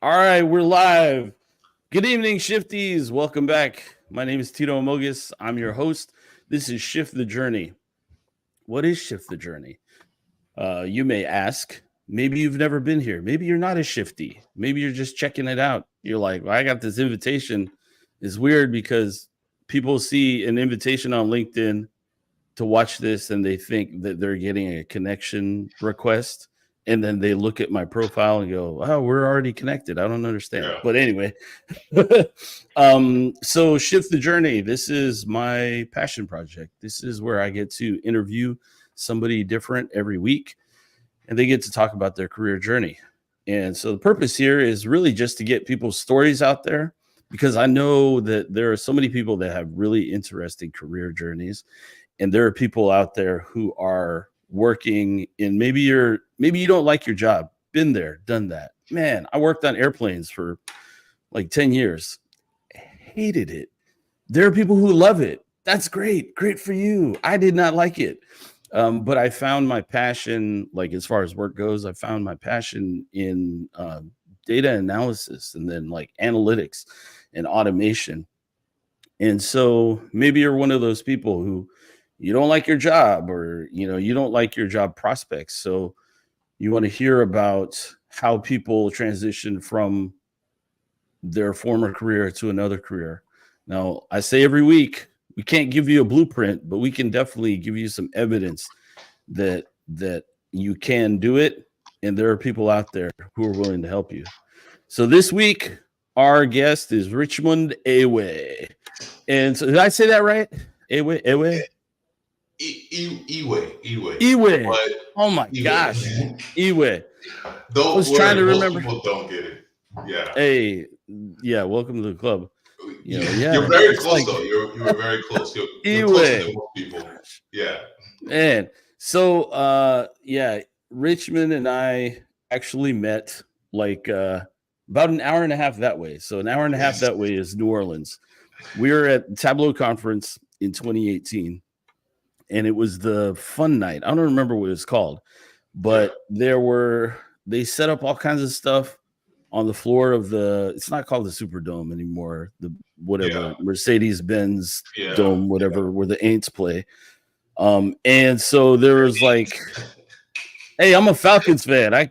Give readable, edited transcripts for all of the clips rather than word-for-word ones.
All right, we're live. Good evening, Shifties. Welcome back. My name is Tito Amogus. I'm your host. This is Shift the Journey. What is Shift the Journey? You may ask. Maybe you've never been here. Maybe you're not a shifty. Maybe you're just checking it out. You're like, well, I got this invitation. It's weird because people see an invitation on LinkedIn to watch this and they think that they're getting a connection request. And then they look at my profile and go, oh, we're already connected. I don't understand. Yeah. But anyway, so Shift the Journey. This is my passion project. This is where I get to interview somebody different every week and they get to talk about their career journey. And so the purpose here is really just to get people's stories out there because I know that there are so many people that have really interesting career journeys. And there are people out there who are working in maybe you don't like your job. Been there, done that. Man, I worked on airplanes for like 10 years. Hated it. There are people who love it. That's great. Great for you. I did not like it. But I found my passion, like as far as work goes, I found my passion in data analysis and then like analytics and automation. And so maybe you're one of those people who you don't like your job or, you don't like your job prospects. So you want to hear about how people transition from their former career to another career. Now, I say every week, we can't give you a blueprint, but we can definitely give you some evidence that you can do it. And there are people out there who are willing to help you. So this week, our guest is Richmond Eweh. And so did I say that right? Eweh? Eweh. Oh my gosh. Eweh. I was trying to remember. People don't get it. Yeah. Hey, yeah, welcome to the club. You're very close though. You were very close. You're closer than most people. Yeah. Man. So Richmond and I actually met like about an hour and a half that way. So an hour and a half that way is New Orleans. We were at Tableau Conference in 2018. And it was the fun night. I don't remember what it was called, but they set up all kinds of stuff on the floor of it's not called the Superdome anymore. Mercedes-Benz Dome, whatever, where the Aints play. And so there was like, hey, I'm a Falcons fan. I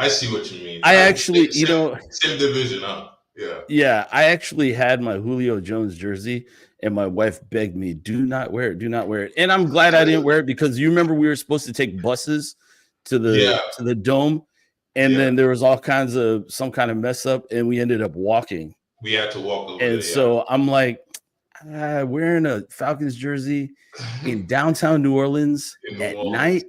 see what you mean. I actually, same division, huh? Yeah. Yeah, I actually had my Julio Jones jersey. And my wife begged me, do not wear it. Do not wear it. And I'm glad I didn't wear it because you remember we were supposed to take buses to the dome. And then there was some kind of mess up and we ended up walking. We had to walk over and there, so I'm like, wearing a Falcons jersey in downtown New Orleans at night,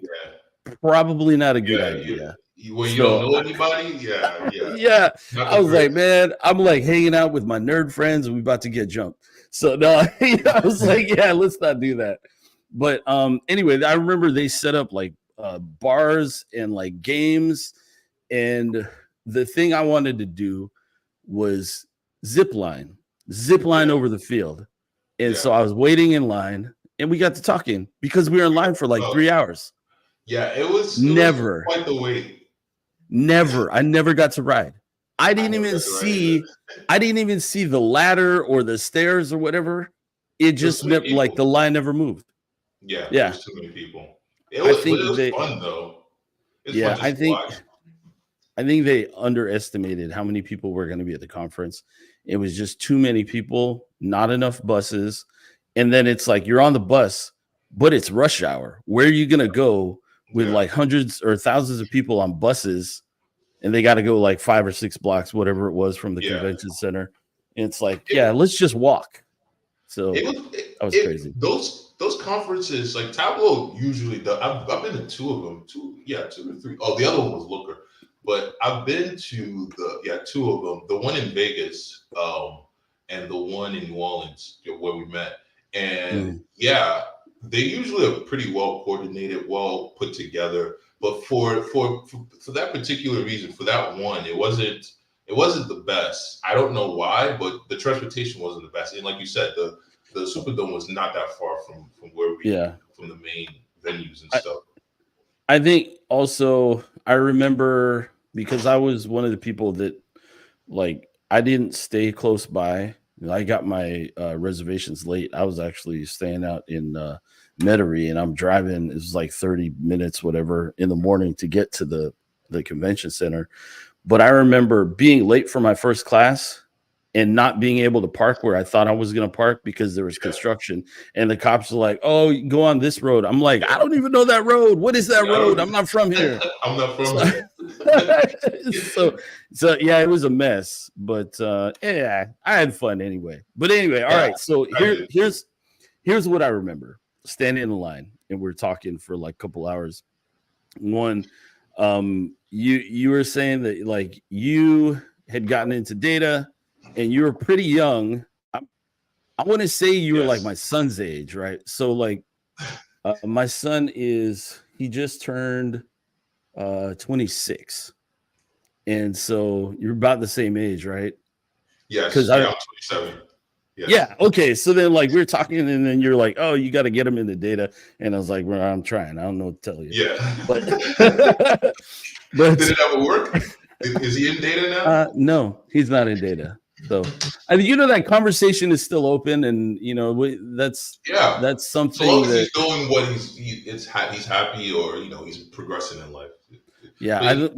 probably not a good idea. When you don't know anybody? Yeah. Yeah. I was like, man, I'm like hanging out with my nerd friends and we about to get jumped. So no, I was like, yeah, let's not do that. But anyway, I remember they set up like bars and like games. And the thing I wanted to do was zip line over the field. And so I was waiting in line and we got to talking because we were in line for like 3 hours. Yeah, it was quite the wait. Never. I never got to ride. I didn't even see the ladder or the stairs or whatever. It just like the line never moved. Yeah. There's too many people. It was fun though. I think they underestimated how many people were going to be at the conference. It was just too many people, not enough buses. And then it's like you're on the bus, but it's rush hour. Where are you going to go with like hundreds or thousands of people on buses? And they got to go like 5 or 6 blocks, whatever it was, from the convention center. And it's like, let's just walk. So that was crazy. Those conferences, like Tableau usually does. I've been to 2 of them. 2 or 3. Oh, the other one was Looker. But I've been to 2 of them. The one in Vegas and the one in New Orleans where we met. And they usually are pretty well coordinated, well put together. But for that particular reason, for that one, it wasn't the best. I don't know why, but the transportation wasn't the best. And like you said, the Superdome was not that far from where we from the main venues and stuff. I think also I remember because I was one of the people that like I didn't stay close by. I got my reservations late. I was actually staying out in Metairie, and I'm driving. It was like 30 minutes, whatever, in the morning to get to the convention center. But I remember being late for my first class and not being able to park where I thought I was going to park because there was construction. And the cops were like, "Oh, you can go on this road." I'm like, "I don't even know that road. What is that road? I'm not from here." I'm not from So, here. so yeah, it was a mess, but yeah, I had fun anyway. But anyway, all right. So here's what I remember: standing in the line, and we're talking for like a couple hours. One, you were saying that like you had gotten into data, and you were pretty young. I want to say you were like my son's age, right? So like, my son he just turned 26. And so you're about the same age, right? Yes, because I'm 27. Yes. Yeah. Okay. So then, like, we were talking, and then you're like, "Oh, you got to get him into data," and I was like, "Well, I'm trying. I don't know what to tell you." Yeah. But did it ever work? Is he in data now? No, he's not in data. So, I mean, that conversation is still open, and that's something. So long as he's doing what he's happy, or he's progressing in life. Yeah,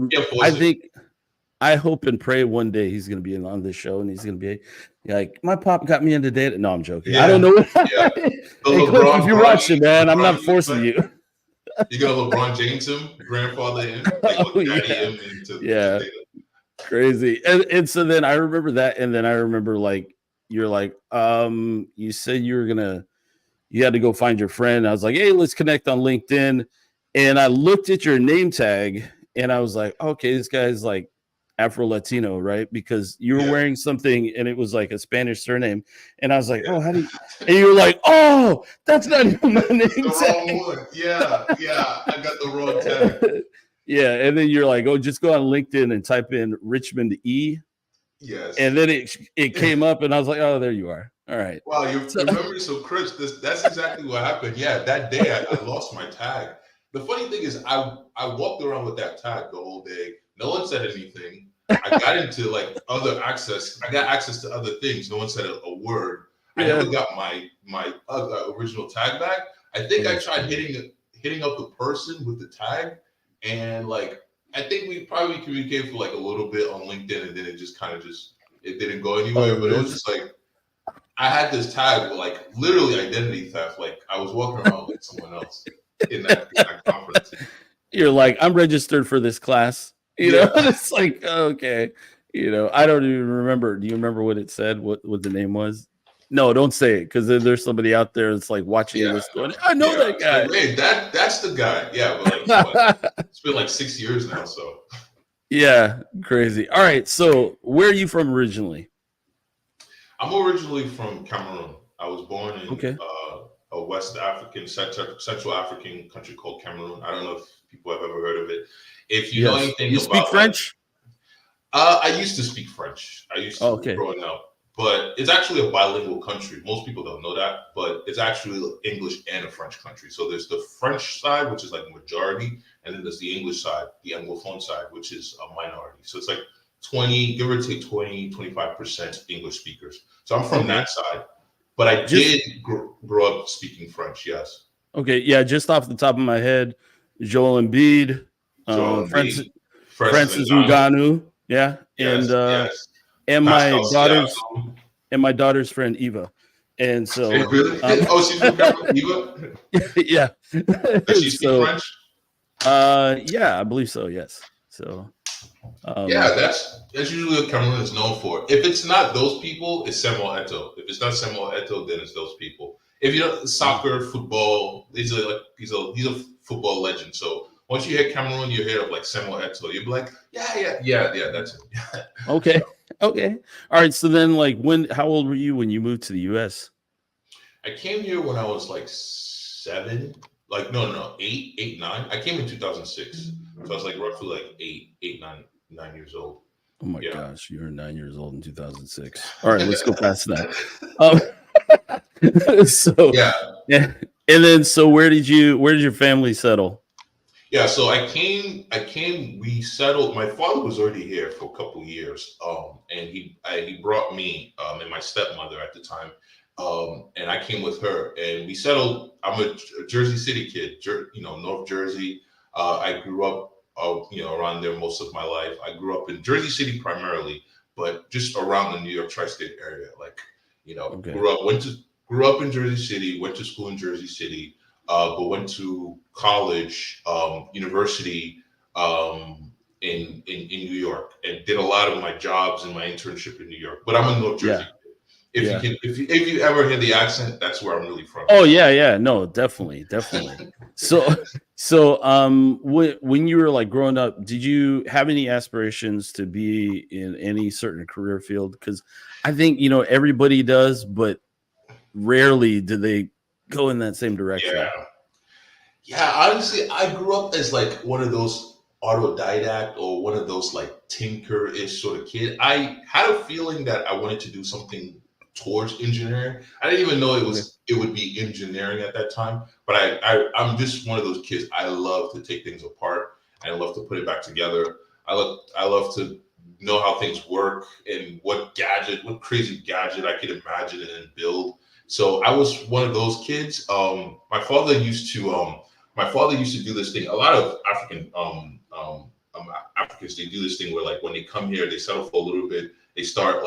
I hope and pray one day he's going to be on this show, and he's going to be like, "My pop got me into data." No, I'm joking. Yeah. I don't know. Yeah. Hey, Cliff, if you're watching, man, I'm not forcing you. You got LeBron James him, grandfather him, like him into data. Crazy. And so then I remember that, and then I remember like you're like, you said you had to go find your friend. I was like, "Hey, let's connect on LinkedIn," and I looked at your name tag, and I was like, "Okay, this guy's like Afro Latino, right?" Because you were wearing something, and it was like a Spanish surname, and I was like, "Oh, how do you?" And you were like, "Oh, that's not even my name tag." Yeah, I got the wrong tag. Yeah, and then you're like, "Oh, just go on LinkedIn and type in Richmond Eweh." Yes. And then it came up, and I was like, "Oh, there you are." All right. Wow, you remember so, Chris? That's exactly what happened. Yeah, that day I lost my tag. The funny thing is, I walked around with that tag the whole day. No one said anything. I got into like other access. I got access to other things. No one said a word. I never got my original tag back. I think I tried hitting up the person with the tag, and like I think we probably communicated for like a little bit on LinkedIn, and then it just it didn't go anywhere. But it was just like I had this tag with like literally identity theft. Like I was walking around like someone else in that conference. You're like, "I'm registered for this class." And it's like, okay, I don't even remember. Do you remember what it said? What the name was? No, don't say it, because there's somebody out there that's like watching this going, "I know that guy." Like, wait, that's the guy. Yeah, but like, it's been like 6 years now. So yeah, crazy. All right, so where are you from originally? I'm originally from Cameroon. I was born in a West African, Central African country called Cameroon. I don't know if people have ever heard of it. If you know anything about speak French? I used to speak French. I used to growing up, but it's actually a bilingual country. Most people don't know that, but it's actually English and a French country. So there's the French side, which is like majority, and then there's the English side, the Anglophone side, which is a minority. So it's like 20, give or take 25% English speakers. So I'm from that side, but I did grow up speaking French. Yes. Okay. Yeah. Just off the top of my head, Joel Embiid, Francis Ngannou. Yeah. And my daughter's friend Eva. And so she's from Eva? Yeah. Does she speak French? Yeah, I believe so, yes. So that's usually what Cameroon is known for. If it's not those people, it's Samuel Eto'o. If it's not Samuel Eto'o, then it's those people. If you know soccer, football, he's a football legend. So once you hear Cameroon, you hear of like Samuel Eto'o. You'll be like, yeah, that's it. Okay. All right. So then, like, how old were you when you moved to the U.S.? I came here when I was like 7. Like no, 8, 9. I came in 2006, so I was like roughly like 8, 9 years old. Oh my gosh, you were 9 years old in 2006. All right, let's go past that. So and then where did your family settle? Yeah, so we settled. My father was already here for a couple of years, and he brought me and my stepmother at the time, and I came with her, and we settled. I'm a Jersey City kid, North Jersey. I grew up, around there most of my life. I grew up in Jersey City primarily, but just around the New York tri-state area. Like, Okay. grew up in Jersey City, went to school in Jersey City, but went to college, university, in New York, and did a lot of my jobs and my internship in New York. But I'm a North Jersey Yeah. kid. If you Yeah. can, if you ever hear the accent, that's where I'm really from. Oh yeah, yeah. No, definitely, definitely. So when you were like growing up, did you have any aspirations to be in any certain career field? Because I think everybody does, but rarely do they go in that same direction. Yeah. Yeah, honestly, I grew up as like one of those autodidact or one of those like tinker-ish sort of kid. I had a feeling that I wanted to do something towards engineering. I didn't even know Okay. it would be engineering at that time. But I'm just one of those kids. I love to take things apart. I love to put it back together. I love to know how things work and what crazy gadget I could imagine and build. So I was one of those kids. My father used to do this thing. A lot of Africans, they do this thing where like when they come here, they settle for a little bit. They start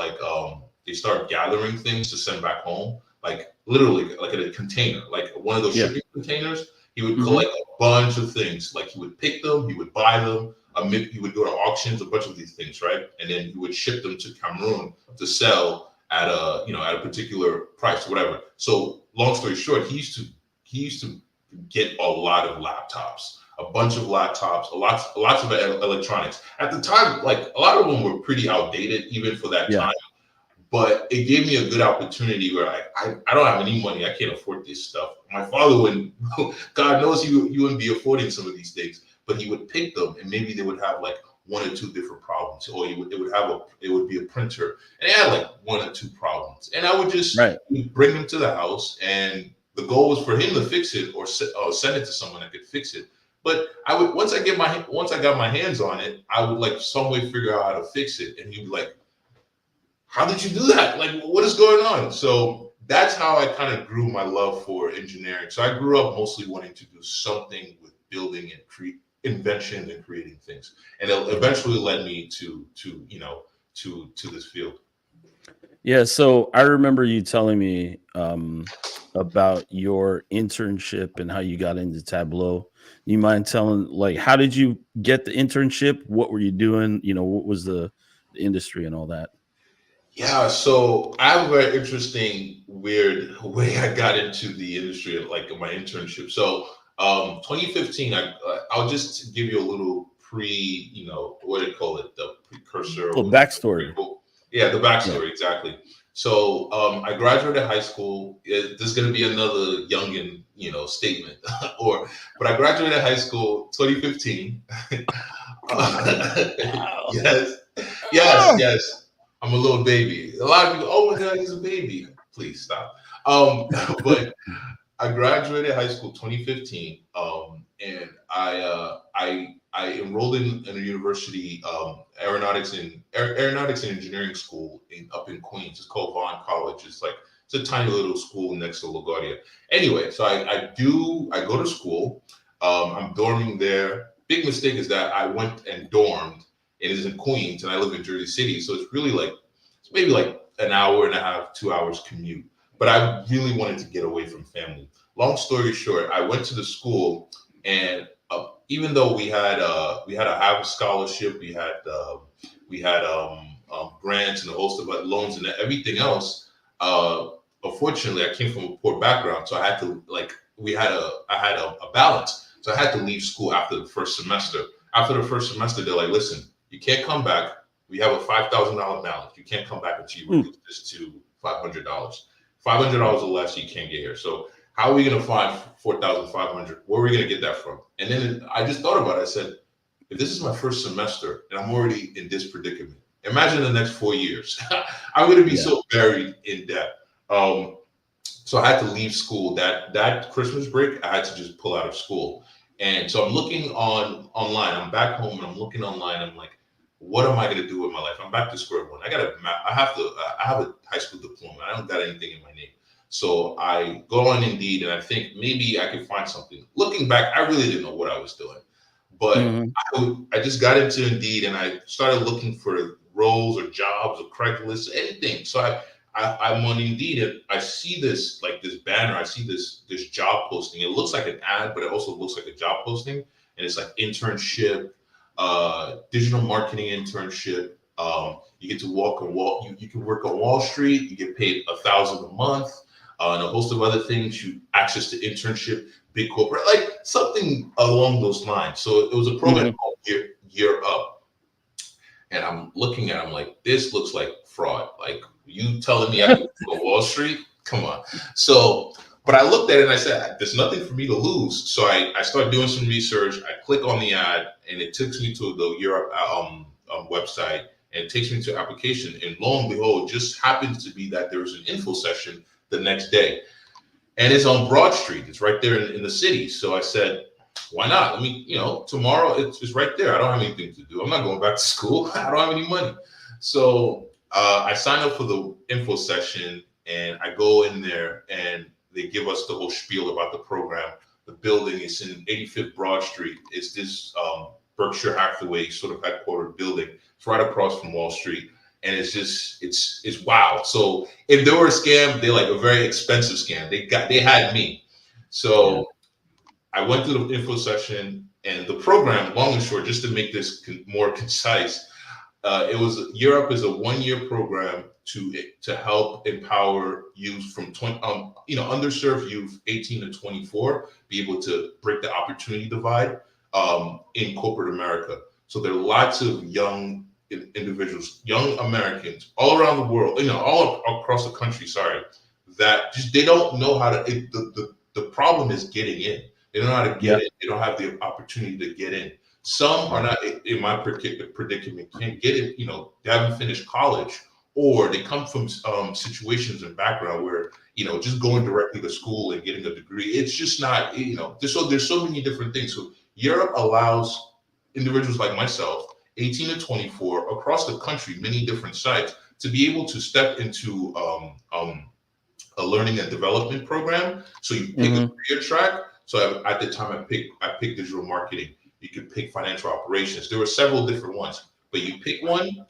gathering things to send back home, like literally like in a container, like one of those Yeah. shipping containers. He would Hmm. collect a bunch of things. Like he would pick them, he would buy them. He would go to auctions, a bunch of these things, right? And then he would ship them to Cameroon to sell at a particular price, whatever. So long story short, he used to get a lot of laptops, a bunch of laptops, lots of electronics. At the time, like a lot of them were pretty outdated even for that Yeah. time. But it gave me a good opportunity where I don't have any money. I can't afford this stuff. My father wouldn't, God knows he wouldn't be affording some of these things, but he would pick them and maybe they would have like one or two different problems, or it would be a printer and it had like one or two problems, and I would just Right. bring them to the house, and the goal was for him to fix it or send it to someone that could fix it. But I would once I got my hands on it, I would like some way figure out how to fix it, and he'd be like, how did you do that? Like, what is going on? So that's how I kind of grew my love for engineering. So I grew up mostly wanting to do something with building and invention and creating things, and it Okay. eventually led me to this field. Yeah. So I remember you telling me about your internship and how you got into Tableau. You mind telling, like, how did you get the internship? What were you doing? What was the industry and all that? Yeah, so I have a very interesting, weird way I got into the industry, like my internship. So, 2015, I'll just give you a little what do you call it, the precursor, Oh, backstory. yeah, the Yeah. backstory exactly. So, I graduated high school. This is going to be another youngin, statement, but I graduated high school 2015. Wow. Yes, yes, Ah! yes. I'm a little baby. A lot of people, oh my God, he's a baby. Please stop. But I graduated high school 2015, and I enrolled in a university, aeronautics and engineering school up in Queens. It's called Vaughn College. It's a tiny little school next to LaGuardia. Anyway, so I go to school. I'm dorming there. Big mistake is that I went and dormed. It is in Queens, and I live in Jersey City, so it's really like it's maybe like an hour and a half, 2 hours commute. But I really wanted to get away from family. Long story short, I went to the school, and even though we had a half scholarship, we had grants and a host of loans and everything else. Uh, Unfortunately, I came from a poor background, so I had to like I had a balance, so I had to leave school after the first semester. After the first semester, they're like, "Listen, you can't come back. We have a $5,000 balance. You can't come back until you Mm. reduce this to $500. $500 or less, you can't get here. So how are we going to find 4,500? Where are we going to get that from?" And then I just thought about it. I said, if this is my first semester and I'm already in this predicament, imagine the next 4 years. I'm going to be Yeah. so buried in debt. So I had to leave school that Christmas break. I had to just pull out of school, And so I'm looking online. I'm back home and I'm looking online. I'm like, what am I going to do with my life? I'm back to square one. I have a high school diploma. I don't got anything in my name. So I go on Indeed and I think maybe I can find something. Looking back, I really didn't know what I was doing, but Mhm. I just got into Indeed and I started looking for roles or jobs or Craigslist, anything. So I'm on Indeed and I see this banner. I see this job posting. It looks like an ad, but it also looks like a job posting. And it's like internship, digital marketing internship. You get to walk on wall. You can work on Wall Street. You get paid $1,000 a month, and a host of other things. You access to internship, big corporate, like something along those lines. So it was a program Mhm. called Year Up, and I'm looking at. I'm like, this looks like fraud. Like you telling me I can go to Wall Street? Come on. So, but I looked at it and I said, there's nothing for me to lose. So I started doing some research. I click on the ad, and it takes me to the Europe website, and it takes me to application. And lo and behold, just happens to be that there was an info session the next day, and it's on Broad Street. It's right there in the city. So I said, why not? Let me, tomorrow it's right there. I don't have anything to do. I'm not going back to school. I don't have any money. So I signed up for the info session and I go in there and they give us the whole spiel about the program. The building is in 85th Broad Street. It's this Berkshire Hathaway sort of headquartered building. It's right across from Wall Street. And it's wow. So if they were a scam, they're like a very expensive scam. They had me. Yeah. So I went through the info session and the program, long and short, just to make this more concise. It was Europe is a 1 year program to help empower youth from 20, underserved youth 18 to 24 be able to break the opportunity divide in corporate America. So there are lots of young individuals, young Americans all around the world, all across the country. Sorry, that just they don't know how to. The problem is getting in. They don't know how to get Yep. in. They don't have the opportunity to get in. Some are Right. not in my predicament, can't get it. They haven't finished college, or they come from situations and background where just going directly to school and getting a degree, it's just not. There's so many different things. So Europe allows individuals like myself, 18 to 24, across the country, many different sites, to be able to step into a learning and development program. So you pick a Mhm. career track. So at the time, I picked digital marketing. You could pick financial operations. There were several different ones, but you pick one,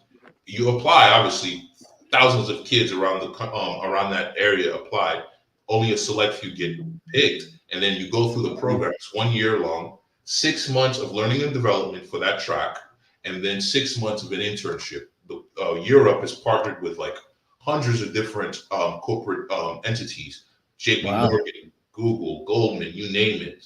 you apply. Obviously, thousands of kids around that area applied. Only a select few get picked, and then you go through the program. It's 1 year long, 6 months of learning and development for that track, and then 6 months of an internship. Europe is partnered with like hundreds of different corporate entities, JP Wow. Morgan, Google, Goldman, you name it.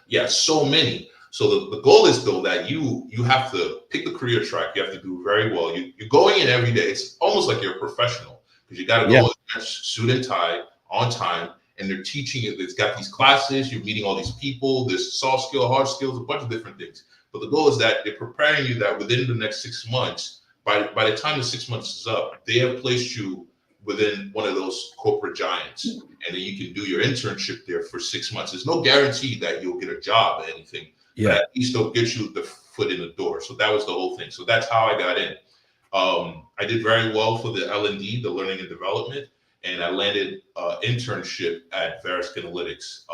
Yeah, so many. So the goal is though that you have to pick the career track. You have to do very well. You're going in every day. It's almost like you're a professional because you got to Yeah. go in suit and tie on time, and they're teaching it. It's got these classes. You're meeting all these people. There's soft skill, hard skills, a bunch of different things. But the goal is that they're preparing you that within the next 6 months, by the time the 6 months is up, they have placed you within one of those corporate giants, and then you can do your internship there for 6 months. There's no guarantee that you'll get a job or anything, but Yeah. at least they'll get you the foot in the door. So that was the whole thing. So that's how I got in. I did very well for the L&D, the learning and development, and I landed internship at Verisk Analytics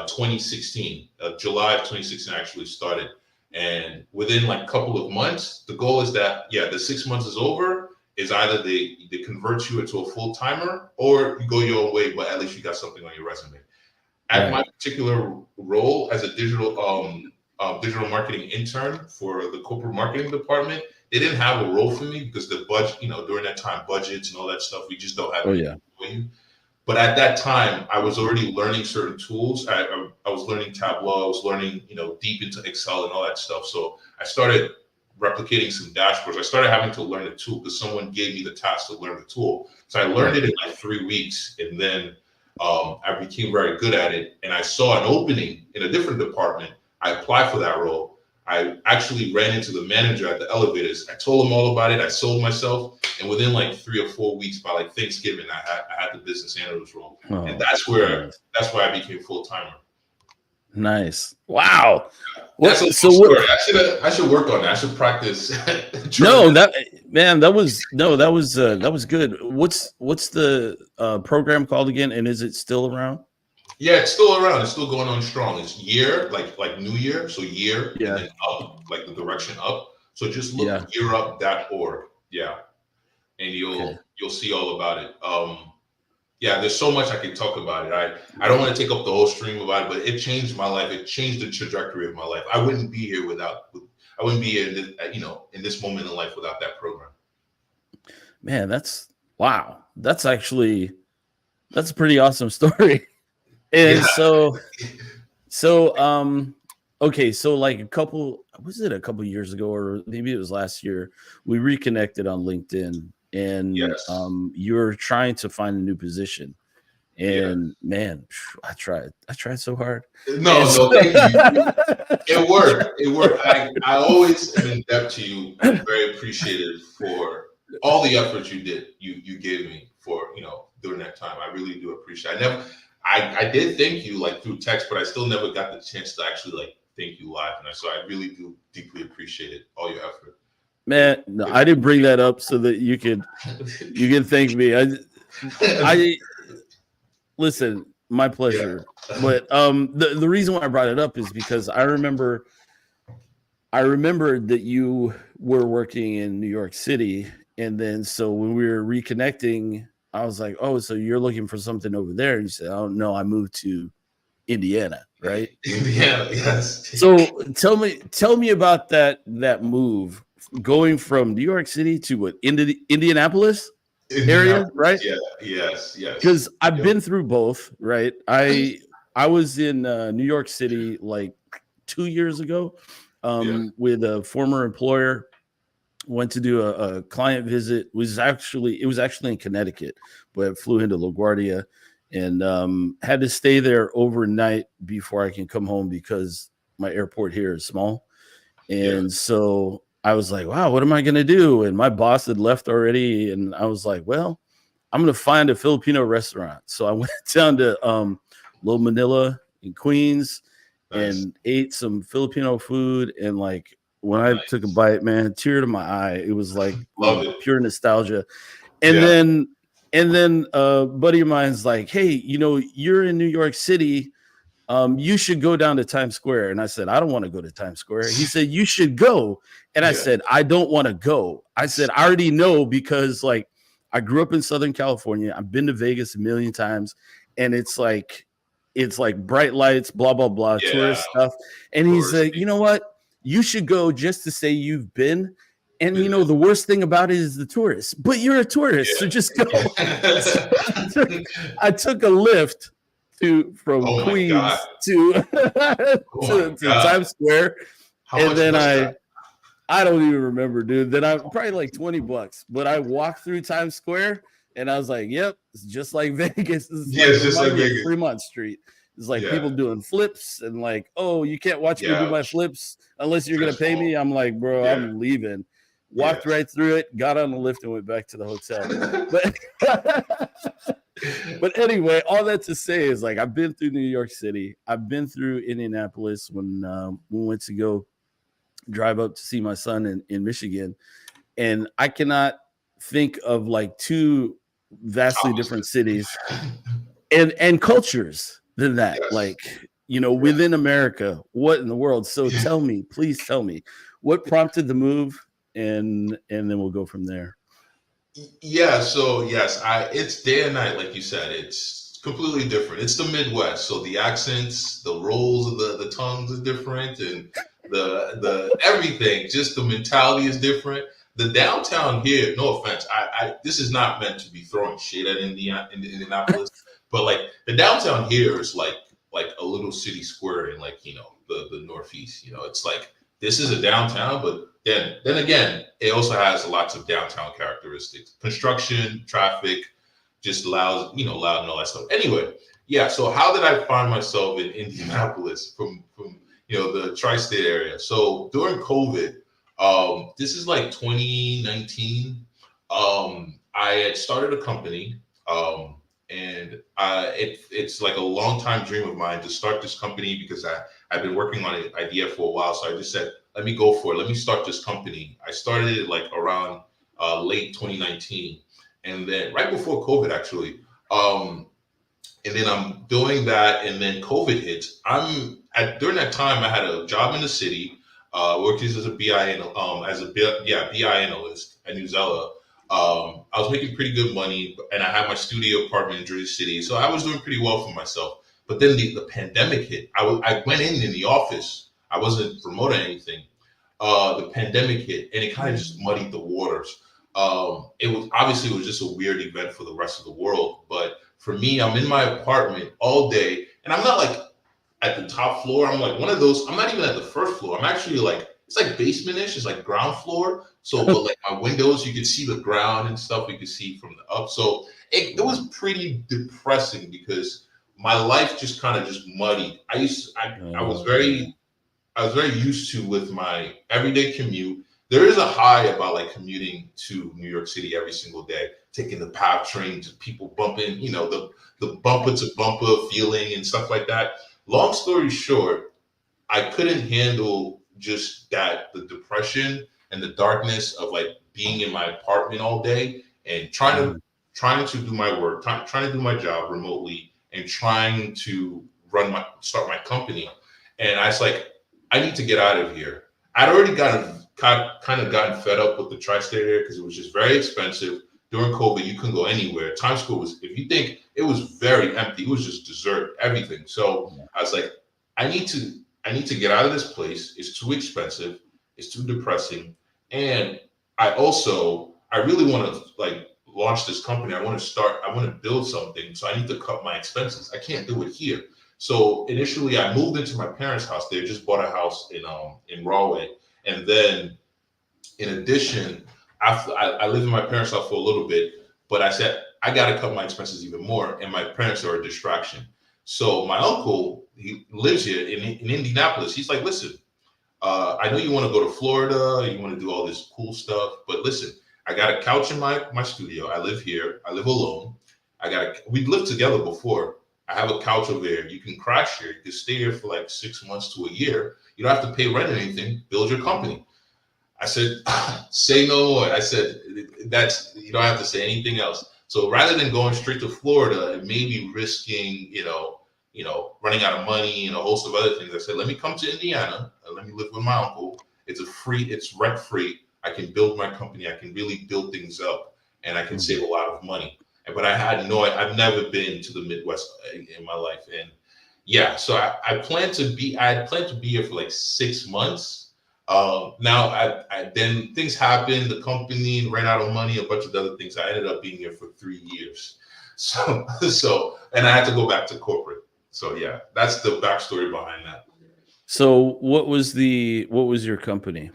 2016. July of 2016 I actually started. And within like a couple of months, the goal is that, yeah, the 6 months is over, is either they convert you into a full timer or you go your own way, but at least you got something on your resume. At my Right. particular role as a digital marketing intern for the corporate marketing department, they didn't have a role for me because the budget, during that time, budgets and all that stuff, we just don't have Oh anything yeah. for you. But at that time, I was already learning certain tools. I was learning Tableau. I was learning, deep into Excel and all that stuff. So I started replicating some dashboards. I started having to learn the tool because someone gave me the task to learn the tool. So I learned Right. it in like 3 weeks, and then I became very good at it. And I saw an opening in a different department. I applied for that role. I actually ran into the manager at the elevators. I told him all about it. I sold myself, and within like 3 or 4 weeks, by like Thanksgiving, I had the business analyst role, and Oh, that's where nice. that's why I became full timer. Nice. Wow. That's a What? long So what? story. I should work on that. I should practice. No, trying. that man, that was no, that was good. What's the program called again? And is it still around? Yeah, it's still around. It's still going on strong. It's year, like New Year, so year and Yeah. then up, like the direction up. So just look Yeah. yearup.org. Yeah, and Okay. you'll see all about it. Yeah, there's so much I can talk about it. I don't want to take up the whole stream about it, but it changed my life. It changed the trajectory of my life. I wouldn't be here I wouldn't be here in this, in this moment in life without that program. Man, that's wow. That's a pretty awesome story. And Yeah, so okay, so like a couple years ago or maybe it was last year, we reconnected on LinkedIn and yes, you're trying to find a new position. yeah. And man, I tried so hard. And No, so, no, thank you. It worked. It worked. I always am in debt to you and very appreciative for all the efforts you did. You gave me for during that time. I really do appreciate. I did thank you like through text, but I still never got the chance to actually like thank you live. And so I really do deeply appreciate it. All your effort. man, no, I didn't bring that up so that you can thank me. I listen, my Yeah. pleasure. But the reason why I brought it up is because I remembered that you were working in New York City, and then so when we were reconnecting, I was like, "Oh, so you're looking for something over there?" And you said, "Oh no, I moved to Indiana, right?" Indiana, yes. So tell me about that move going from New York City to what Indianapolis area, right? Indianapolis, yeah, yes, yes. Because I've Yep, been through both, right? I was in New York City like 2 years ago yeah, with a former employer. Went to do a client visit. It was actually in Connecticut, but flew into LaGuardia and had to stay there overnight before I can come home because my airport here is small. yeah. And so I was like, wow, what am I going to do? And my boss had left already. And I was like, well, I'm going to find a Filipino restaurant. So I went down to Little Manila in Queens Nice, and ate some Filipino food. And like when I took a nice. bite, man, tear to my eye. It was like, Love it. pure nostalgia. And Yeah, then a buddy of mine's like, hey, you're in New York City, you should go down to Times Square. And I said, I don't want to go to Times Square. He said, you should go. And I yeah, said, I don't want to go. I said, I already know because like I grew up in Southern California. I've been to Vegas a million times. And it's like bright lights, blah, blah, blah, yeah. tourist stuff. And he said, Touristy. you know what? You should go just to say you've been. And Been the worst thing about it is the tourists, but you're a tourist, so just go. So there. Yeah. I took a lift from Oh my God. Queens to Oh my to God. Times Square, How and much then was that? I don't even remember, dude. Then I probably like $20, but I walked through Times Square and I was like, "Yep, it's just like Vegas." It's Yeah, like it's just like remind me of Vegas. Fremont Street. It's like Yeah, people doing flips and like, "Oh, you can't watch me do yeah. my flips unless you're gonna Stress pay ball. me." I'm like, "Bro, Yeah, I'm leaving." yeah. Walked right through it, got on the lift, and went back to the hotel. But but anyway, all that to say is like I've been through New York City. I've been through Indianapolis when we went to go drive up to see my son in Michigan, and I cannot think of like two vastly different Opposite. cities and cultures than that. Yes. Like within America, what in the world? So Yeah. tell me, please tell me, what prompted the move, and then we'll go from there. Yeah, so yes, it's day and night, like you said. It's completely different. It's the Midwest, so the accents, the rolls of the tongues is different, and the everything, just the mentality is different. The downtown here, no offense, I this is not meant to be throwing shade at Indianapolis, but like the downtown here is like a little city square in like the Northeast. It's like this is a downtown, but then again, it also has lots of downtown characteristics. Construction, traffic, just loud and all that stuff. Anyway, yeah. So how did I find myself in Indianapolis from the tri-state area? So during COVID, this is like 2019. I had started a company. and it's like a long time dream of mine to start this company because I've been working on an idea for a while. So I just said, let me go for it. Let me start this company. I started it like around late 2019, and then right before COVID actually. And then I'm doing that, and then COVID hits. During that time I had a job in the city, working as a BI analyst at New Zella. I was making pretty good money, and I had my studio apartment in Jersey City, so I was doing pretty well for myself. But then the pandemic hit. I went in the office. I wasn't promoting anything. The pandemic hit, and it kind of just muddied the waters. It was just a weird event for the rest of the world, but for me, I'm in my apartment all day, and I'm not like at the top floor. I'm like one of those. I'm not even at the first floor. I'm actually like it's like basement-ish. It's like ground floor. So, but like my windows, you can see the ground and stuff. You can see from the up. So it was pretty depressing because my life just kind of just muddied. Yeah. I was very used to with my everyday commute. There is a high about like commuting to New York City every single day, taking the PATH train, just people bumping, the bumper to bumper feeling and stuff like that. Long story short, I couldn't handle just that the depression and the darkness of like being in my apartment all day and Mhm. trying to do my work, trying to do my job remotely and trying to start my company. And I was like, I need to get out of here. I'd already kind of gotten fed up with the tri-state area because it was just very expensive. During COVID, you couldn't go anywhere. Times Square was, if you think, it was very empty. It was just desert, everything. So Yeah. I was like, I need to I need to get out of this place. It's too expensive. It's too depressing. And I really want to like launch this company. I want to build something. So I need to cut my expenses. I can't do it here. So initially I moved into my parents' house. They just bought a house in Rahway. And then in addition, I lived in my parents' house for a little bit, but I said I got to cut my expenses even more, and my parents are a distraction. So my uncle, he lives here in Indianapolis. He's like, listen, I know you want to go to Florida, you want to do all this cool stuff, but listen, I got a couch in my studio. I live here. I live alone. We lived together before. I have a couch over there. You can crash here. You can stay here for like 6 months to a year. You don't have to pay rent or anything. Build your company. I said, say no more. I said, that's, you don't have to say anything else. So rather than going straight to Florida and maybe risking, running out of money and a host of other things, I said, let me come to Indiana and let me live with my uncle. It's rent free. I can build my company. I can really build things up and I can Mhm. save a lot of money. But I've never been to the Midwest in my life. And yeah, so I had planned to be here for like 6 months. Now, then things happened. The company ran out of money, a bunch of other things. I ended up being here for 3 years. And I had to go back to corporate. So yeah, that's the backstory behind that. So what was your company?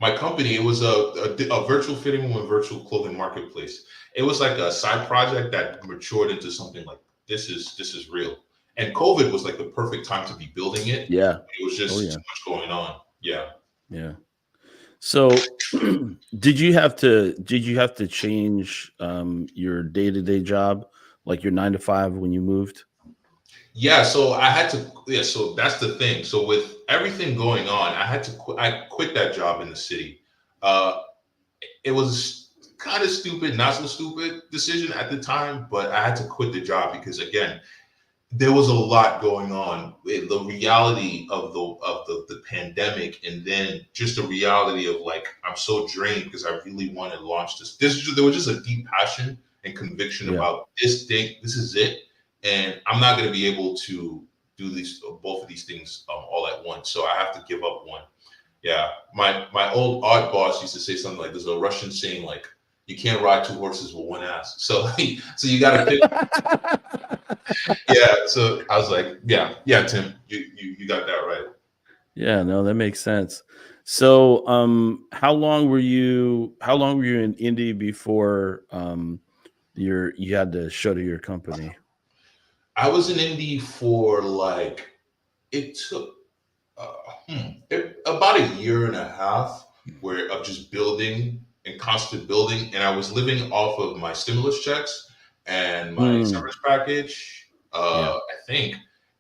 My company, it was a virtual fitting room and virtual clothing marketplace. It was like a side project that matured into something like this is real. And COVID was like the perfect time to be building it. Yeah. It was Oh just yeah. too much going on. Yeah. Yeah. So did you have to change your day-to-day job, like your 9 to 5 when you moved? Yeah, so I had to. Yeah, so that's the thing. So with everything going on, I quit that job in the city. Uh, it was kind of stupid, not so stupid decision at the time, but I had to quit the job because again, there was a lot going on. The reality of the pandemic, and then just the reality of like I'm so drained because I really want to launch this. There was just a deep passion and conviction Yeah. about this thing. This is it, and I'm not going to be able to do these both of these things all at once. So I have to give up one. Yeah, my old art boss used to say something like, "There's a Russian saying like." You can't ride two horses with one ass. So, so you got to pick. Yeah, so I was like, yeah, Tim, you got that right. Yeah, no, that makes sense. So, how long were you in Indy before you had to shutter your company? I was in Indy for like it took uh, about a year and a half of just building and constant building, and I was living off of my stimulus checks, and my Mm, severance package, yeah. I think,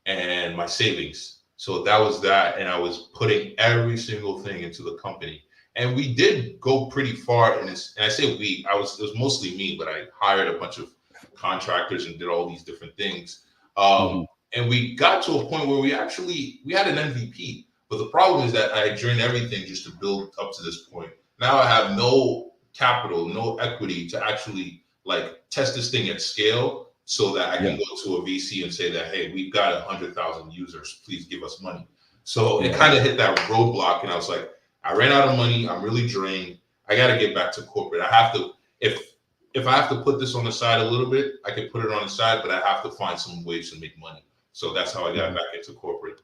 and my savings. So that was that, and I was putting every single thing into the company. And we did go pretty far in this. And I say we, it was mostly me, but I hired a bunch of contractors and did all these different things. Hmm. And we got to a point where we had an MVP. But the problem is that I drained everything just to build up to this point. Now I have no capital, no equity to actually like test this thing at scale so that I can Yeah. go to a VC and say that, hey, we've got 100,000 users, please give us money. So it Yeah. kind of hit that roadblock, and I was like, I ran out of money. I'm really drained. I got to get back to corporate. I have to, if I have to put this on the side a little bit, I can put it on the side, but I have to find some ways to make money. So that's how I got Mhm. back into corporate.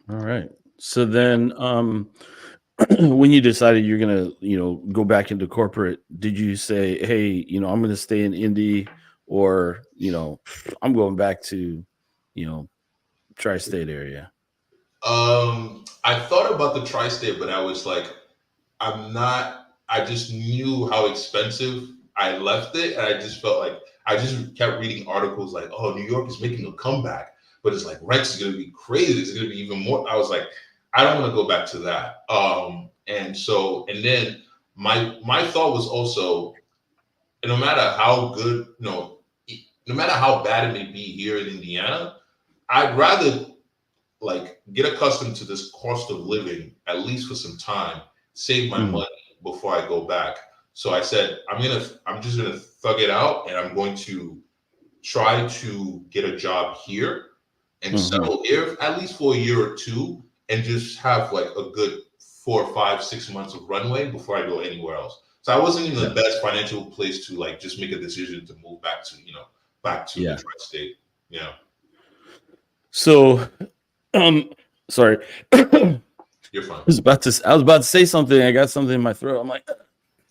All right. So then, when you decided you're gonna, go back into corporate, did you say, "Hey, I'm gonna stay in indie," or "I'm going back to, you know, tri-state area"? I thought about the tri-state, but I was like, I'm not. I just knew how expensive I left it, and I just felt like I just kept reading articles like, "Oh, New York is making a comeback," but it's like rents is going to be crazy. It's going to be even more. I was like, I don't want to go back to that. And then my thought was also, no matter how good, no matter how bad it may be here in Indiana, I'd rather like get accustomed to this cost of living at least for some time, save my Mhm. money before I go back. So I said, I'm just gonna thug it out, and I'm going to try to get a job here and Mhm. settle here at least for a year or two, and just have like a good 4, 5, 6 months of runway before I go anywhere else. So I wasn't in the Yeah. best financial place to like just make a decision to move back to the Yeah. tri-state. Yeah, So, um, sorry. I you're fine. I was about to say something. I got something in my throat. I'm like,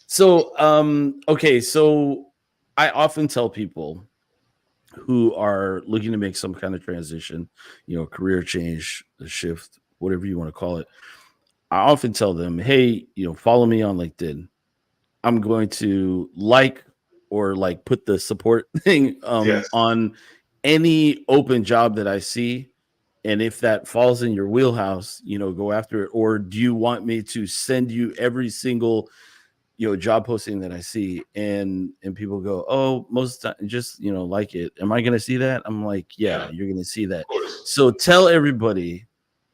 so, okay. So I often tell people who are looking to make some kind of transition, career change, a shift, whatever you want to call it. I often tell them, hey, follow me on LinkedIn. I'm going to or put the support thing Yes. on any open job that I see. And if that falls in your wheelhouse, go after it. Or do you want me to send you every single job posting that I see? And people go, oh, most of the time, just like it. Am I gonna see that? I'm like, Yeah, yeah, you're gonna see of that. course. So tell everybody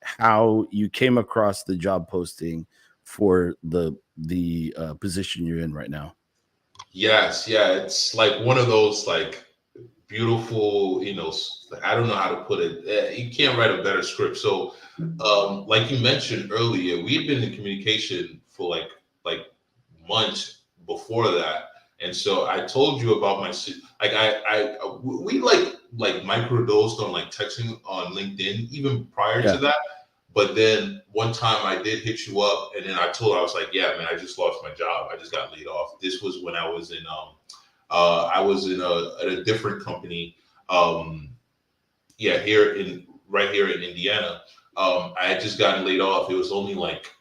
how you came across the job posting for the position you're in right now. Yes, yeah, it's like one of those like beautiful, I don't know how to put it. You can't write a better script. So, like you mentioned earlier, we had been in communication for like months before that, and so I told you about like we like microdosed on like texting on LinkedIn even prior to Yeah, that. But then one time I did hit you up, and then I was like, yeah, man, I just lost my job. I just got laid off. This was when I was at a different company. Um, yeah, right here in Indiana. I had just gotten laid off. It was only like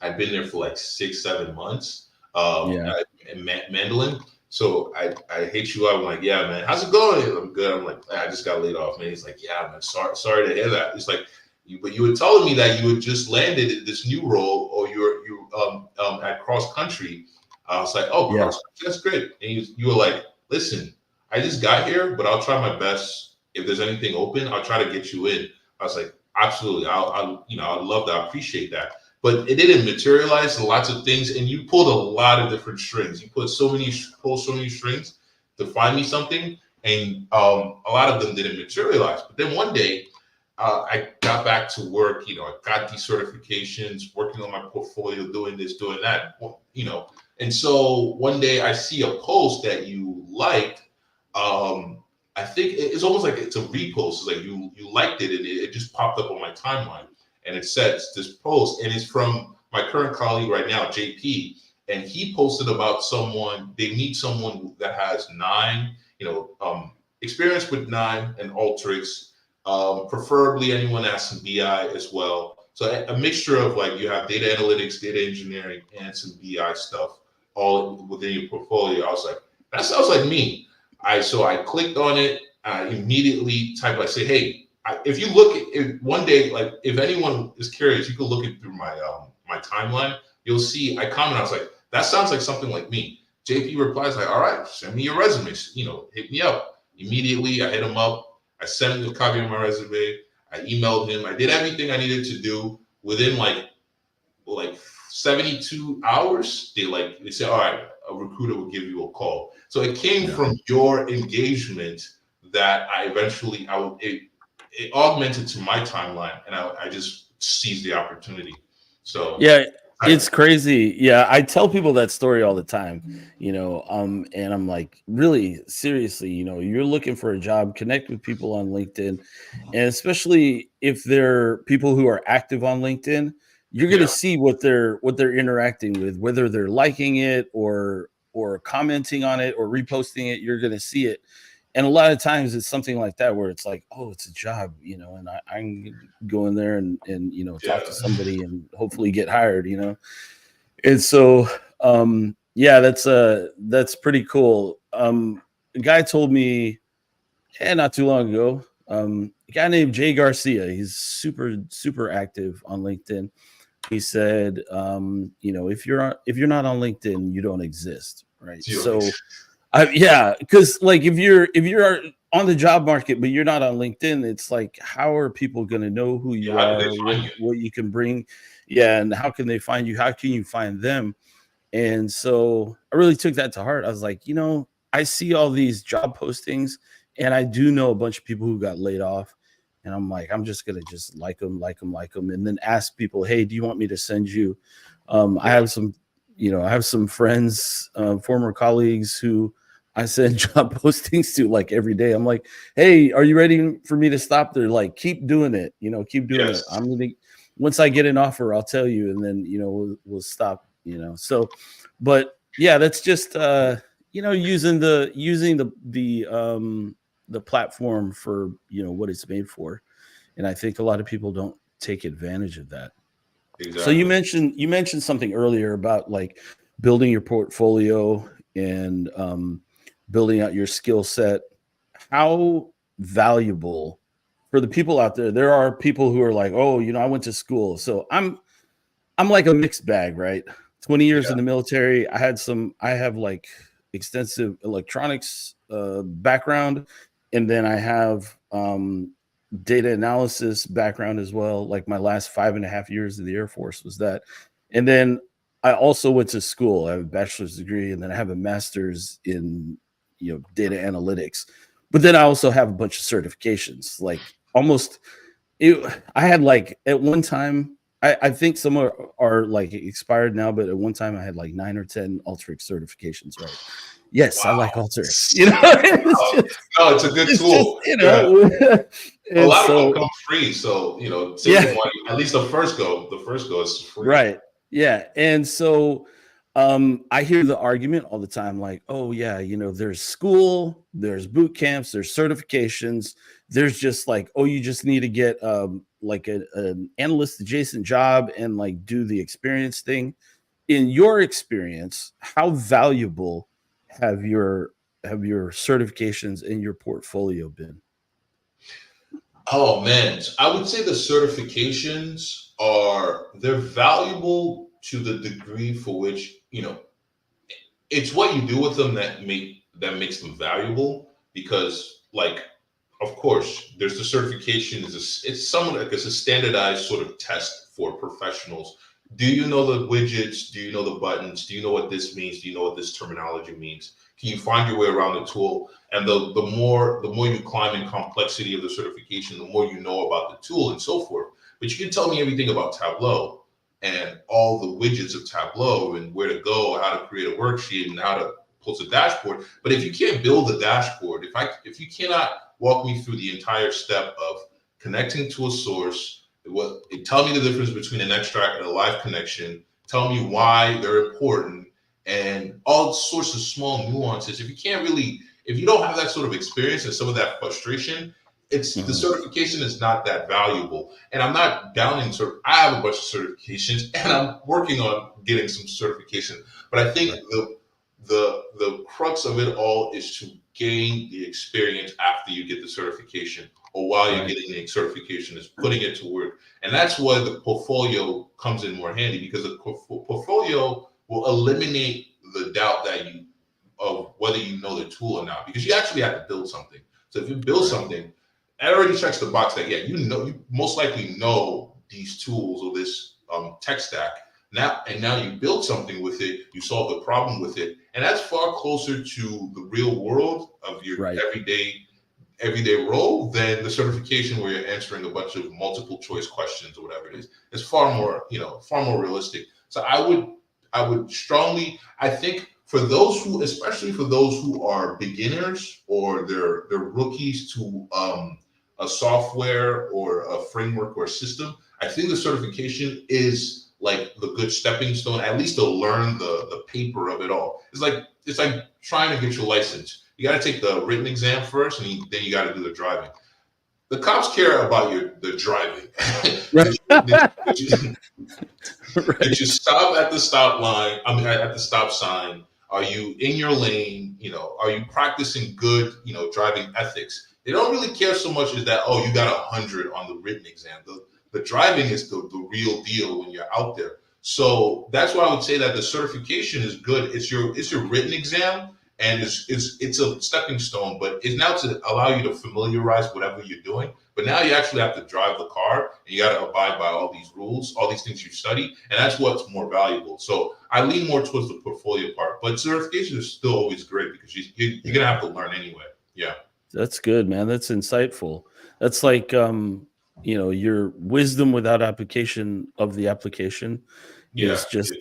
I'd been there for like 6, 7 months. yeah, In Mandolin. So I hit you up. I'm like, yeah, man, how's it going? I'm good. I'm like, I just got laid off, man. He's like, yeah, man, sorry to hear that. It's like, but you were telling me that you had just landed in this new role, or you at cross country. I was like, oh, yeah, cross country, that's great. And you were like, listen, I just got here, but I'll try my best. If there's anything open, I'll try to get you in. I was like, absolutely. I'd love that. I appreciate that, but it didn't materialize. Lots of things, and you pulled a lot of different strings. You pulled so many strings to find me something, and a lot of them didn't materialize. But then one day, I got back to work. I got these certifications, working on my portfolio, doing this, doing that. And so one day I see a post that you liked. Um, I think it's almost like it's a repost. It's like you liked it, and it just popped up on my timeline, and it says this post, and it's from my current colleague right now, JP, and he posted about someone. They need someone that has experience with nine and Alteryx, preferably anyone that has some BI as well. So a mixture of like you have data analytics, data engineering, and some BI stuff all within your portfolio. I was like, that sounds like me. I clicked on it. I immediately type. I say, hey, if you look at if one day, like if anyone is curious, you can look it through my timeline. You'll see. I comment. I was like, that sounds like something like me. JP replies like, all right, send me your resume. You know, hit me up. Immediately, I hit him up. I sent him a copy of my resume. I emailed him. I did everything I needed to do within like 72 hours. They said, all right, a recruiter will give you a call. So it came Yeah. from your engagement that I eventually it augmented to my timeline, and I just seized the opportunity. So Yeah, it's crazy. Yeah, I tell people that story all the time, and I'm like, really seriously, you're looking for a job, connect with people on LinkedIn, and especially if they're people who are active on LinkedIn, you're going to yeah, see what they're interacting with, whether they're liking it or commenting on it or reposting it, you're going to see it. And a lot of times it's something like that where it's like, oh, it's a job, and I can go in there and yeah, talk to somebody and hopefully get hired. And so yeah, that's pretty cool. A guy told me not too long ago, a guy named Jay Garcia, he's super super active on LinkedIn. He said, if you're not on LinkedIn, you don't exist, right? So yeah, because like if you're on the job market but you're not on LinkedIn, it's like how are people going to know who yeah. you How did they are, what find you? what you can bring? Yeah, and how can they find you? How can you find them? And so I really took that to heart. I was like, I see all these job postings, and I do know a bunch of people who got laid off. And I'm like, I'm just gonna just like them, like them, like them, and then ask people, hey, do you want me to send you? I Yeah, have some friends, former colleagues who I send job postings to like every day. I'm like, hey, are you ready for me to stop? They're like, keep doing it, keep doing it. yes, I'm gonna once I get an offer, I'll tell you, and then we'll stop. So, but yeah, that's just using the platform for what it's made for, and I think a lot of people don't take advantage of that. So you exactly. mentioned you mentioned something earlier about like building your portfolio and building out your skill set. How valuable for the people out there? There are people who are like, oh, I went to school, so I'm like a mixed bag, right? 20 years Yeah, in the military. I have like extensive electronics background, and then I have data analysis background as well. Like my last 5.5 years of the Air Force was that. And then I also went to school. I have a bachelor's degree, and then I have a master's in data analytics. But then I also have a bunch of certifications, like almost I had like at one time, I think some are like expired now, but at one time I had like 9 or 10 Alteryx certifications, right? Yes, I like wow. Alteryx. It's Wow. just, No, it's a good it's just, tool. Yeah, a and lot of them so come free, so save yeah, the money. At least the first go is free. right. Yeah. And so I hear the argument all the time like, oh, yeah, there's school, there's boot camps, there's certifications. There's just like, oh, you just need to get like an analyst adjacent job and like do the experience thing. In your experience, how valuable have your certifications in your portfolio been? Oh man, I would say the certifications they're valuable to the degree for which it's what you do with them that makes them valuable because of course there's the certification it's somewhat like it's a standardized sort of test for professionals. Do you know the widgets? Do you know the buttons? Do you know what this means? Do you know what this terminology means? Can you find your way around the tool? And the more you climb in complexity of the certification, the more you know about the tool and so forth. But you can tell me everything about Tableau and all the widgets of Tableau and where to go, how to create a worksheet, and how to post a dashboard. But if you can't build a dashboard, if you cannot walk me through the entire step of connecting to a source, tell me the difference between an extract and a live connection, tell me why they're important, and all sorts of small nuances. If you don't have that sort of experience and some of that frustration, the Mhm. certification is not that valuable. And I'm not downing I have a bunch of certifications and I'm working on getting some certification. But I think Right. the crux of it all is to gain the experience after you get the certification or while you're getting the certification is putting it to work. And that's where the portfolio comes in more handy, because the portfolio will eliminate the doubt that you of whether you know the tool or not, because you actually have to build something. So if you build something, it already checks the box that you most likely know these tools or this tech stack. Now you build something with it, you solve the problem with it, and that's far closer to the real world of your everyday role than the certification where you're answering a bunch of multiple choice questions or whatever it is. It's far more realistic. So I would strongly, I think, for those who, especially for those who are beginners or they're rookies to a software or a framework or a system, I think the certification is like the good stepping stone, at least to learn the paper of it all. It's like trying to get your license. You got to take the written exam first, and then you got to do the driving. The cops care about the driving. Did you stop at the stop line? I mean, at the stop sign. Are you in your lane? Are you practicing good, driving ethics? They don't really care so much as that, oh, you got 100 on the written exam. The driving is the real deal when you're out there. So that's why I would say that the certification is good. It's your written exam, and it's a stepping stone, but it's now to allow you to familiarize whatever you're doing. But now you actually have to drive the car, and you got to abide by all these rules, all these things you study, and that's what's more valuable. So I lean more towards the portfolio part, but certification is still always great because you're gonna have to learn anyway. Yeah, that's good, man. That's insightful. That's like your wisdom without application of the application is just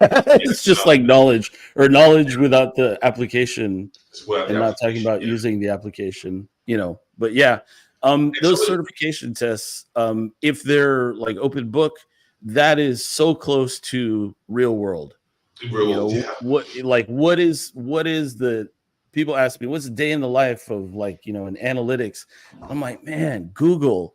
it's just like knowledge, or knowledge without the application, and not talking about using the application. But yeah, those certification tests, if they're like open book, that is so close to real world. What is the people ask me, what's the day in the life of in analytics? I'm like, man, Google.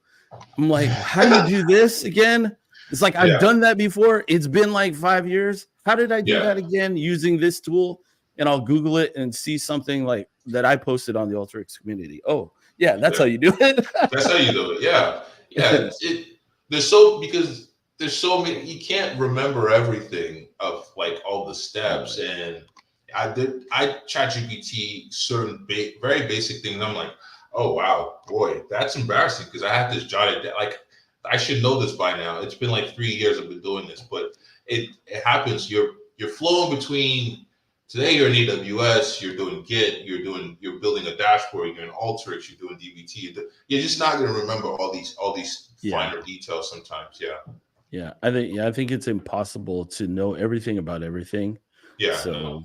I'm like, how do you do this again? It's like, I've done that before. It's been like 5 years. How did I do that again using this tool? And I'll Google it and see something like that I posted on the Alteryx community. Oh, yeah, that's how you do it. That's how you do it. Yeah. Because there's so many, you can't remember everything of like all the steps. And I ChatGPT certain very basic things. I'm like, oh wow, boy, that's embarrassing because I have this jotted down. Like, I should know this by now. It's been like 3 years I've been doing this, but it happens. You're flowing between. Today you're in AWS, you're doing Git, you're building a dashboard, you're in Alteryx, you're doing DBT. You're just not going to remember all these finer details sometimes. Yeah, I think it's impossible to know everything about everything. Yeah. So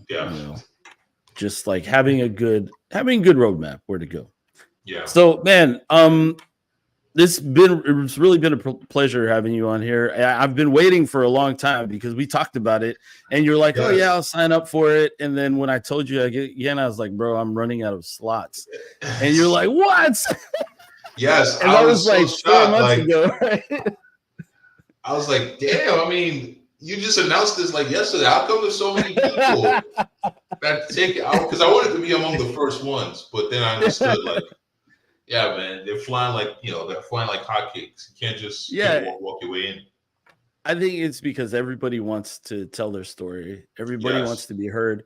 just like having a good roadmap where to go. Yeah. So man, it's really been a pleasure having you on here. I've been waiting for a long time because we talked about it, and you're like, oh yeah, I'll sign up for it. And then when I told you again, I was like, bro, I'm running out of slots. And you're like, what? Yes. And that was like 4 months ago, right? I was like, damn, I mean, you just announced this like yesterday. How come there's so many people that take it out? Because I wanted to be among the first ones, but then I understood like, yeah, man, they're flying like hotcakes. You can't just walk your way in. I think it's because everybody wants to tell their story. Everybody wants to be heard.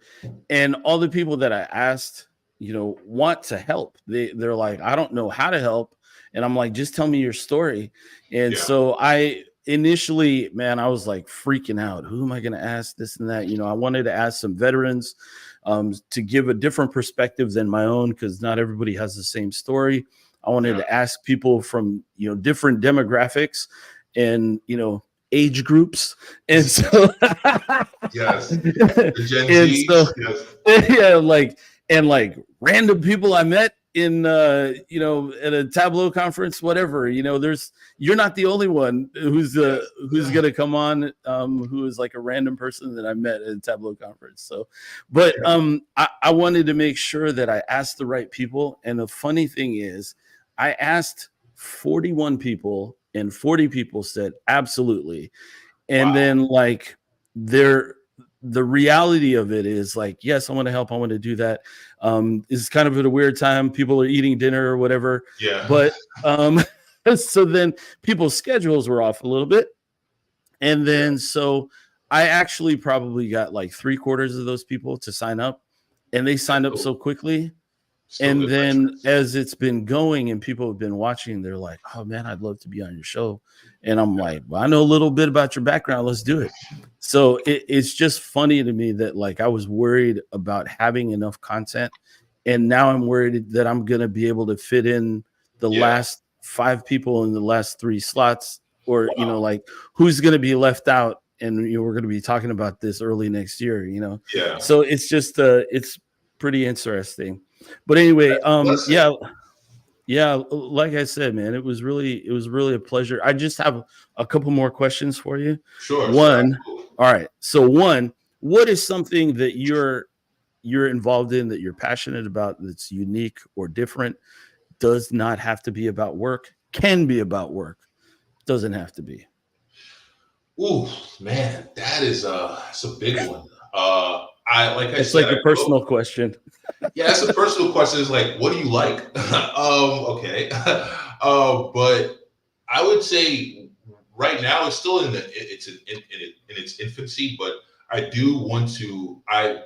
And all the people that I asked, want to help. They're like, I don't know how to help. And I'm like, just tell me your story. And so I initially, man, I was like freaking out. Who am I going to ask this and that? I wanted to ask some veterans to give a different perspective than my own, because not everybody has the same story. I wanted to ask people from, different demographics and, age groups. And so, the Gen Z, and random people I met in, at a Tableau conference, whatever, you're not the only one who's going to come on, who is like a random person that I met at a Tableau conference. So, but, I wanted to make sure that I asked the right people. And the funny thing is I asked 41 people and 40 people said, absolutely. And then the reality of it is like, yes, I want to help. I want to do that. It's kind of at a weird time. People are eating dinner or whatever, Yeah. but so then people's schedules were off a little bit. And Yeah. then so I actually probably got like three-quarters of those people to sign up, and they That's signed up cool. so quickly. Still And good then metrics. as it's been going and people have been watching, they're like, "Oh man, I'd love to be on your show." And I'm like, "Well, I know a little bit about your background. Let's do it." So it's just funny to me that like I was worried about having enough content, and now I'm worried that I'm going to be able to fit in the Yeah. last five people in the last three slots, or Wow. like who's going to be left out. And we're going to be talking about this early next year. Yeah. So it's just it's pretty interesting. But anyway, That's a blessing. yeah, like I said, man, it was really a pleasure. I just have a couple more questions for you. Sure. Sure. One, Absolutely. all right. So one, what is something that you're involved in that you're passionate about that's unique or different? Does not have to be about work, can be about work, doesn't have to be. Ooh, man, that's a big one. I like I It's said, like I a grew up. personal question. Yeah, that's a personal question. Is like, what do you like? Okay. But I would say right now it's still in its infancy, but I do want to. I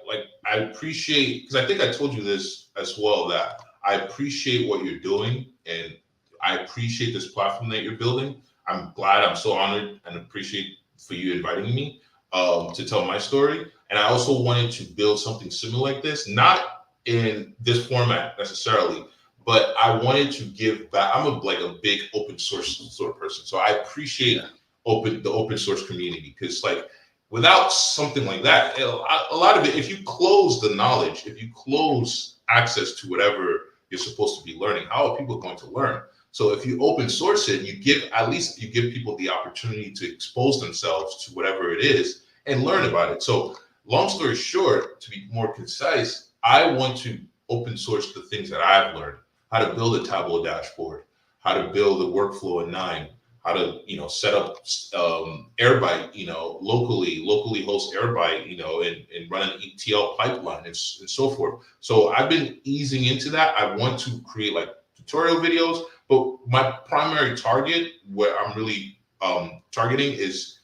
appreciate, because I think I told you this as well, that I appreciate what you're doing, and I appreciate this platform that you're building. I'm glad. I'm so honored and appreciate for you inviting me to tell my story. And I also wanted to build something similar like this, not in this format necessarily, but I wanted to give back. I'm like a big open source sort of person, so I Yeah. appreciate the open source community, because like without something like that, a lot of it, if you close the knowledge, if you close access to whatever you're supposed to be learning, how are people going to learn? So if you open source it, at least you give people the opportunity to expose themselves to whatever it is and learn about it. So long story short, to be more concise, I want to open source the things that I've learned: how to build a Tableau dashboard, how to build a workflow in Nine, how to set up Airbyte, locally host Airbyte, and run an ETL pipeline, and so forth. So I've been easing into that. I want to create like tutorial videos, but my primary target, where I'm really targeting, is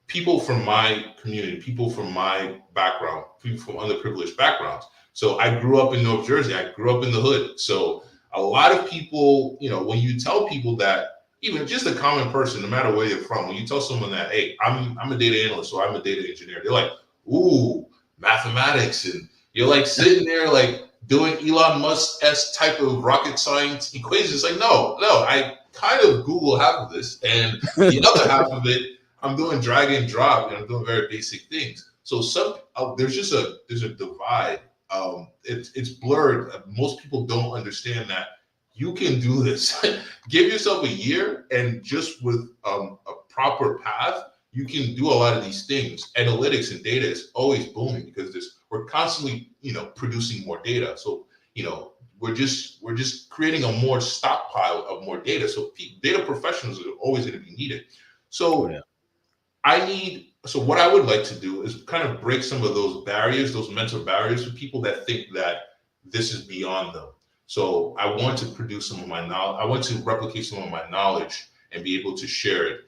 people from my community, people from my background, people from underprivileged backgrounds. So I grew up in North Jersey. I grew up in the hood. So a lot of people, when you tell people that, even just a common person, no matter where you're from, when you tell someone that, hey, I'm a data analyst or I'm a data engineer, they're like, ooh, mathematics. And you're like sitting there like doing Elon Musk-esque type of rocket science equations. It's like, no, I kind of Google half of this, and the other half of it, I'm doing drag and drop, and I'm doing very basic things. So there's a divide. It's blurred. Most people don't understand that you can do this. Give yourself a year, and just with a proper path, you can do a lot of these things. Analytics and data is always booming because we're constantly producing more data. So we're just creating a more stockpile of more data. So data professionals are always going to be needed. Oh So yeah. so what I would like to do is kind of break some of those barriers, those mental barriers for people that think that this is beyond them. So I want to produce some of my knowledge. I want to replicate some of my knowledge and be able to share it.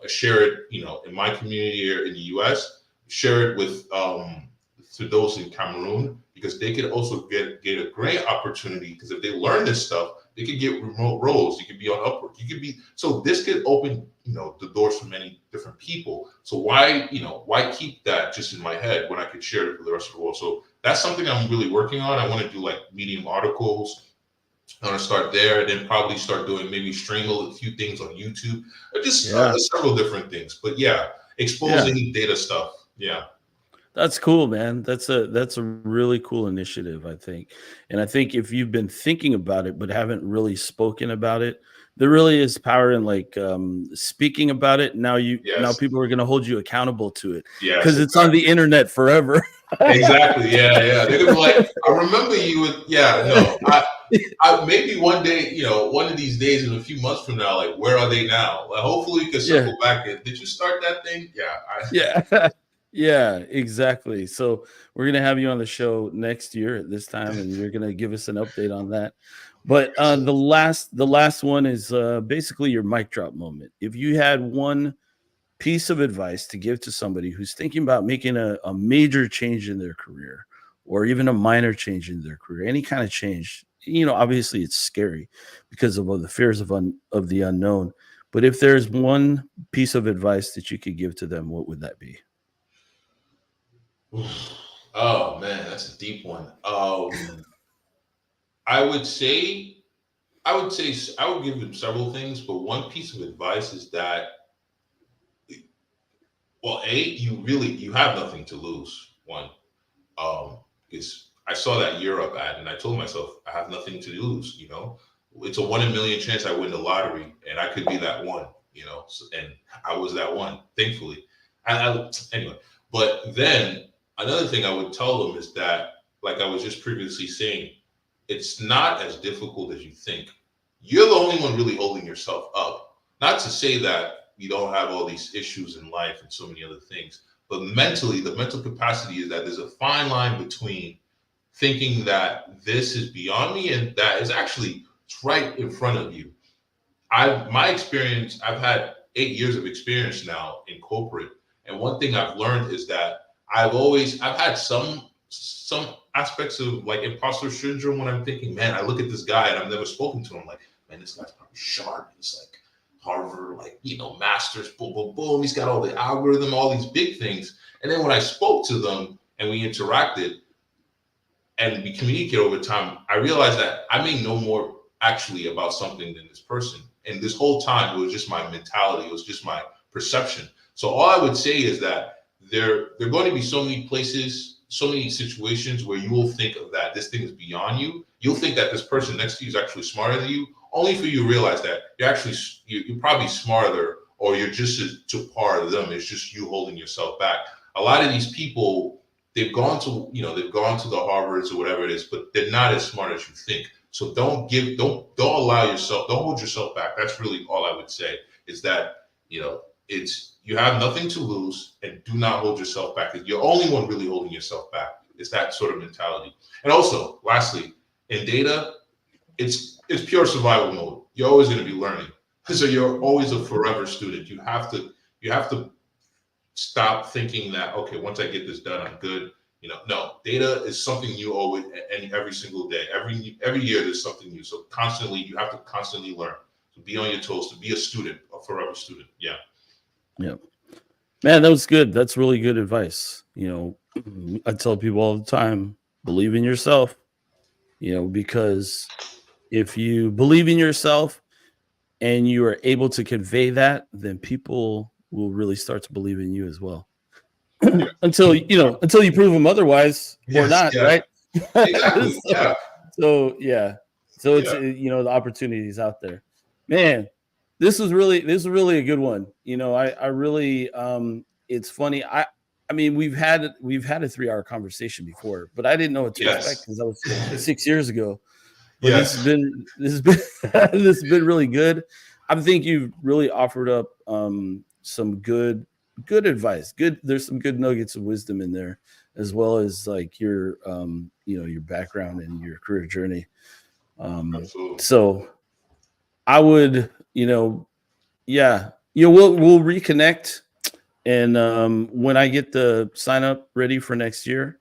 Share it, in my community here in the U.S. Share it with to those in Cameroon, because they could also get a great opportunity, because if they learn this stuff, they could get remote roles. You could be on Upwork. You could be, so this could open, the doors for many different people. So why keep that just in my head when I could share it for the rest of the world? So that's something I'm really working on. I want to do like Medium articles. I want to start there, and then probably start doing, maybe stream a few things on YouTube, or just Yeah. several different things. But yeah, Yeah. exposing data stuff. Yeah. That's cool, man. That's a really cool initiative, I think. And I think if you've been thinking about it but haven't really spoken about it, there really is power in like speaking about it. Now Yes. people are going to hold you accountable to it Yes. because it's on the Exactly. internet forever. Exactly. Yeah. Yeah. They're gonna be like, I remember you with. Yeah. No. I maybe one day, one of these days, in a few months from now, like, where are they now? Like, hopefully we can Yeah. circle back. And did you start that thing? Yeah. Yeah. Yeah, exactly. So we're gonna have you on the show next year at this time, and you're gonna give us an update on that. But Excellent. the last one is basically your mic drop moment. If you had one piece of advice to give to somebody who's thinking about making a major change in their career, or even a minor change in their career, any kind of change, obviously it's scary because of all the fears of the unknown. But if there's one piece of advice that you could give to them, what would that be? Oh man, that's a deep one. I would say, I would give him several things, but one piece of advice is that, well, you have nothing to lose. One, because I saw that Europe ad and I told myself I have nothing to lose. It's a 1 in a million chance I win the lottery, and I could be that one. And I was that one, thankfully. Anyway, but then another thing I would tell them is that, like I was just previously saying, it's not as difficult as you think. You're the only one really holding yourself up. Not to say that you don't have all these issues in life and so many other things, but mentally, the mental capacity is that there's a fine line between thinking that this is beyond me and that is actually it's right in front of you. My experience, I've had 8 years of experience now in corporate, and one thing I've learned is that I've had some aspects of like imposter syndrome when I'm thinking, man, I look at this guy and I've never spoken to him, like, man, this guy's probably sharp. He's like Harvard, like, masters, boom, boom, boom. He's got all the algorithm, all these big things. And then when I spoke to them and we interacted and we communicate over time, I realized that I may know more actually about something than this person. And this whole time, it was just my mentality, it was just my perception. So all I would say is that there are going to be so many places, so many situations where you will think of that this thing is beyond you. You'll think that this person next to you is actually smarter than you, only for you to realize that you're probably smarter, or you're just to par of them. It's just you holding yourself back. A lot of these people, they've gone to the Harvards or whatever it is, but they're not as smart as you think. So don't hold yourself back. That's really all I would say, is that, it's, you have nothing to lose, and do not hold yourself back. You're the only one really holding yourself back. It's that sort of mentality. And also, lastly, in data, it's pure survival mode. You're always going to be learning. So you're always a forever student. You have to stop thinking that, okay, once I get this done, I'm good. No, data is something new always, and every single day, every year there's something new. So constantly, you have to constantly learn, to be on your toes, to be a student, a forever student. Yeah. Yeah. Man, that was good. That's really good advice. I tell people all the time, believe in yourself, because if you believe in yourself and you are able to convey that, then people will really start to believe in you as well. Yeah. until you prove them otherwise, or Yes. not, Yeah. right? Exactly. so, Yeah. so yeah. So it's Yeah. the opportunities out there. Man, this was really a good one. I really it's funny. I mean, we've had a 3-hour conversation before, but I didn't know what to expect Yes. because that was 6 years ago. But this has Yes. been this has been this has been really good. I think you've really offered up some good advice. There's some good nuggets of wisdom in there, as well as like your background and your career journey. Absolutely. So I would, yeah, we'll reconnect, and when I get the sign up ready for next year,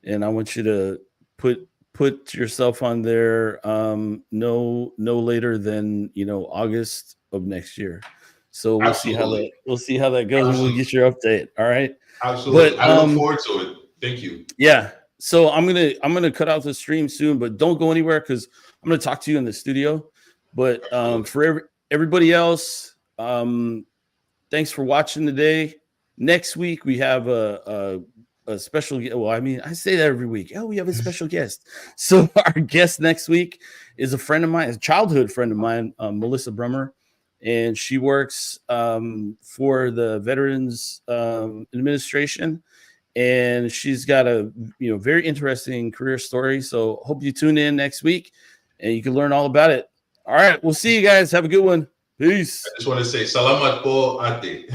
and I want you to put yourself on there no later than August of next year. So Absolutely. we'll see how that goes, and we'll Absolutely. get your update. All right. Absolutely. But I look forward to it. Thank you. yeah. So I'm gonna cut out the stream soon, but don't go anywhere because I'm gonna talk to you in the studio. But Absolutely. for everybody else, thanks for watching today. Next week we have a special. Well, I mean, I say that every week. Oh, we have a special guest. So our guest next week is a friend of mine, a childhood friend of mine, Melissa Brummer, and she works for the Veterans Administration, and she's got a very interesting career story. So hope you tune in next week, and you can learn all about it. All right, we'll see you guys. Have a good one. I Peace. just want to say salamat po ate.